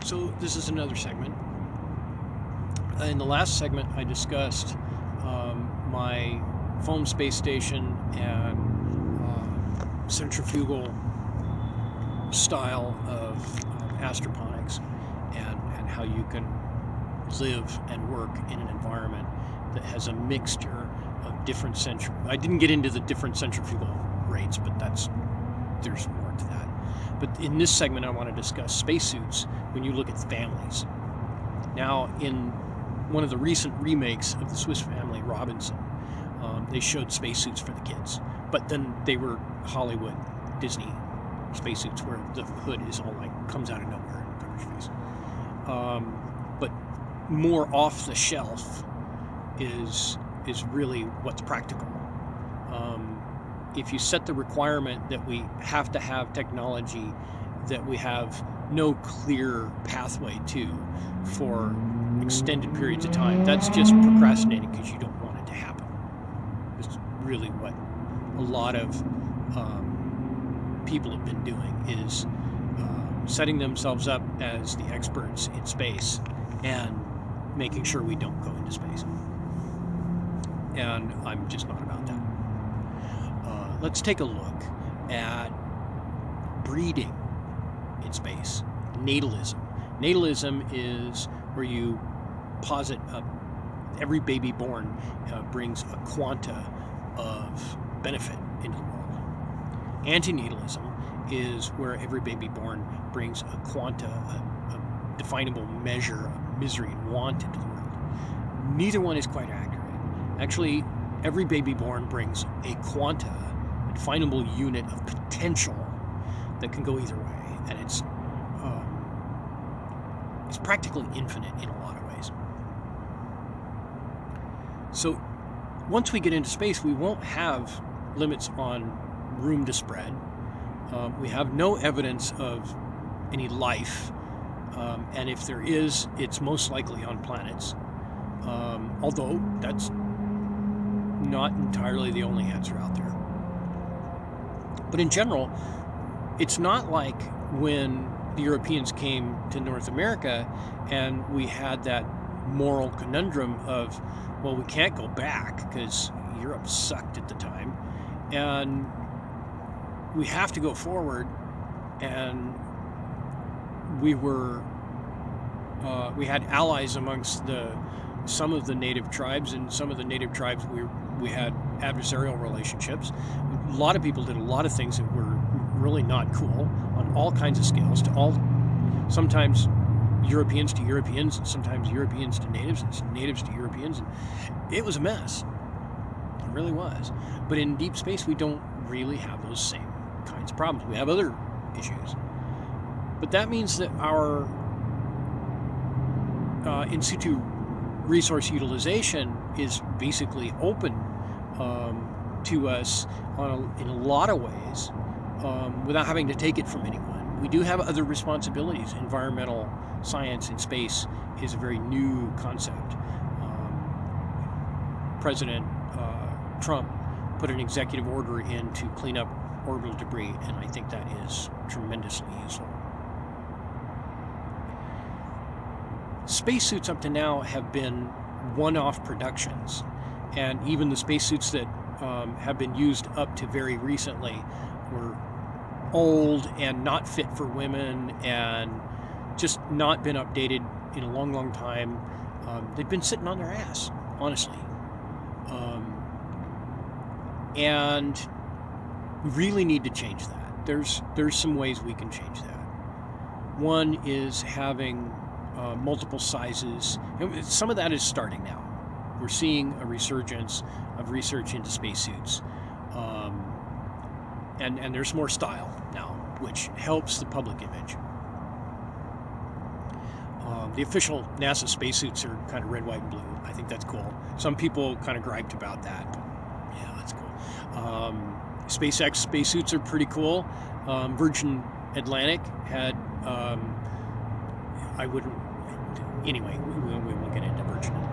So this is another segment. In the last segment, I discussed my foam space station and centrifugal style of astroponics, and how you can live and work in an environment that has a mixture of different I didn't get into the different centrifugal rates, but there's more to that. But in this segment, I want to discuss spacesuits when you look at families. Now, in one of the recent remakes of the Swiss Family Robinson, they showed spacesuits for the kids, but then they were Hollywood, Disney spacesuits where the hood is all comes out of nowhere and covers your face. But more off the shelf is really what's practical. If you set the requirement that we have to have technology that we have no clear pathway to for extended periods of time, that's just procrastinating because you don't want it to happen. It's really what a lot of people have been doing, is setting themselves up as the experts in space and making sure we don't go into space. And I'm just not about that. Let's take a look at breeding in space. Natalism. Natalism is where you posit every baby born brings a quanta of benefit into the world. Antinatalism is where every baby born brings a quanta, a definable measure of misery and want into the world. Neither one is quite accurate. Actually, every baby born brings a quanta, a definable unit of potential that can go either way, and it's practically infinite in a lot of ways. So once we get into space, we won't have limits on room to spread. We have no evidence of any life, and if there is, it's most likely on planets, although that's not entirely the only answer out there. But in general, it's not like when the Europeans came to North America and we had that moral conundrum of, well, we can't go back because Europe sucked at the time, and we have to go forward. And we had allies amongst some of the native tribes, and some of the native tribes we had adversarial relationships. A lot of people did a lot of things that were really not cool on all kinds of scales, sometimes Europeans to Europeans, and sometimes Europeans to natives, and natives to Europeans, and it was a mess. It really was. But in deep space, we don't really have those same kinds of problems. We have other issues. But that means that our in situ resource utilization is basically open to us in a lot of ways, without having to take it from anyone. We do have other responsibilities. Environmental science in space is a very new concept. President Trump put an executive order in to clean up orbital debris, and I think that is tremendously useful. Spacesuits up to now have been one-off productions, and even the spacesuits that have been used up to very recently were old and not fit for women and just not been updated in a long, long time. They've been sitting on their ass, honestly. And we really need to change that. There's some ways we can change that. One is having multiple sizes. Some of that is starting now. We're seeing a resurgence of research into spacesuits. And there's more style now, which helps the public image. The official NASA spacesuits are kind of red, white, and blue. I think that's cool. Some people kind of griped about that, but yeah, that's cool. SpaceX spacesuits are pretty cool. Virgin Atlantic had, I wouldn't, anyway, we won't get into Virgin Atlantic.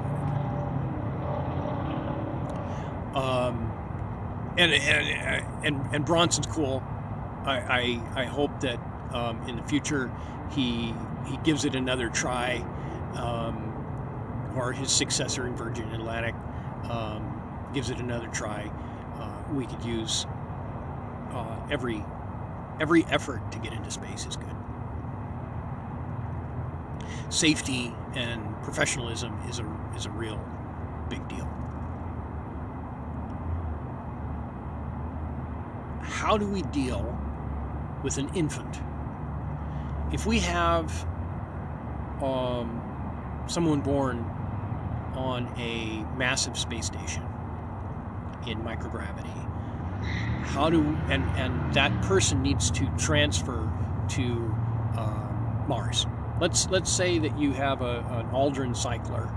And Bronson's cool. I hope that in the future he gives it another try, or his successor in Virgin Atlantic gives it another try. We could use every effort to get into space is good. Safety and professionalism is a real big deal. How do we deal with an infant? If we have someone born on a massive space station in microgravity, and that person needs to transfer to Mars. Let's say that you have an Aldrin cycler,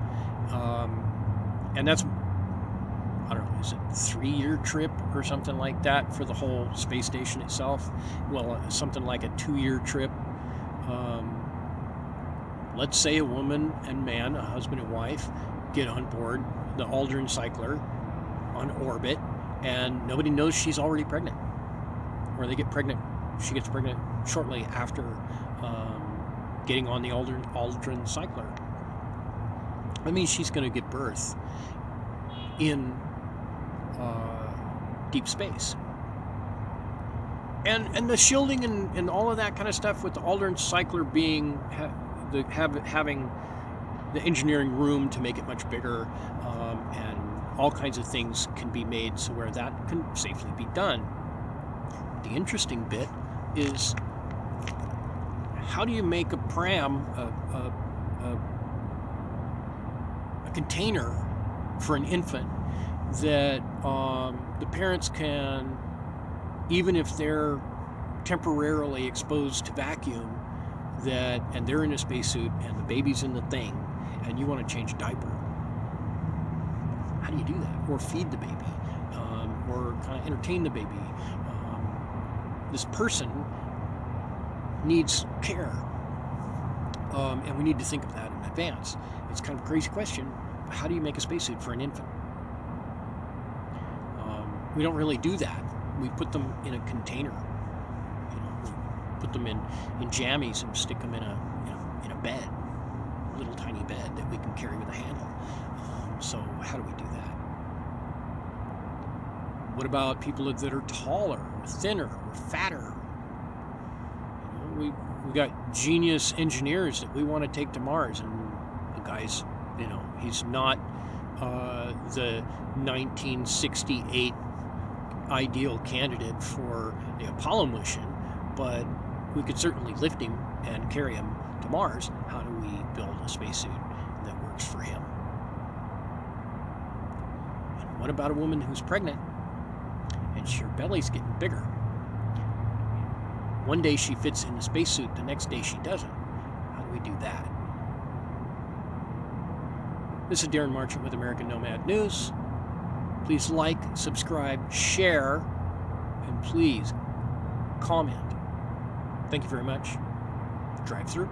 and that's, I don't know, is it a 3-year trip or something like that for the whole space station itself? Well, something like a 2-year trip. Let's say a woman and man, a husband and wife, get on board the Aldrin cycler on orbit, and nobody knows she's already pregnant, or they get pregnant. She gets pregnant shortly after getting on the Aldrin cycler. I mean, she's going to give birth in deep space. And the shielding and all of that kind of stuff with the Aldrin cycler being having the engineering room to make it much bigger, and all kinds of things can be made so where that can safely be done. The interesting bit is, how do you make a pram, a container for an infant that the parents can, even if they're temporarily exposed to vacuum, and they're in a spacesuit and the baby's in the thing, and you want to change a diaper? How do you do that? Or feed the baby, or kind of entertain the baby? This person needs care, and we need to think of that in advance. It's kind of a crazy question. How do you make a spacesuit for an infant? We don't really do that. We put them in a container. We put them in jammies and stick them in a bed, a little tiny bed that we can carry with a handle. So how do we do that? What about people that are taller, or thinner, or fatter? We got genius engineers that we want to take to Mars, and the guy's, he's not the 1968 ideal candidate for the Apollo mission, but we could certainly lift him and carry him to Mars. How do we build a spacesuit that works for him? And what about a woman who's pregnant and her belly's getting bigger? One day she fits in the spacesuit, the next day she doesn't. How do we do that? This is Darren Marchant with American Nomad News. Please like, subscribe, share, and please comment. Thank you very much. Drive through.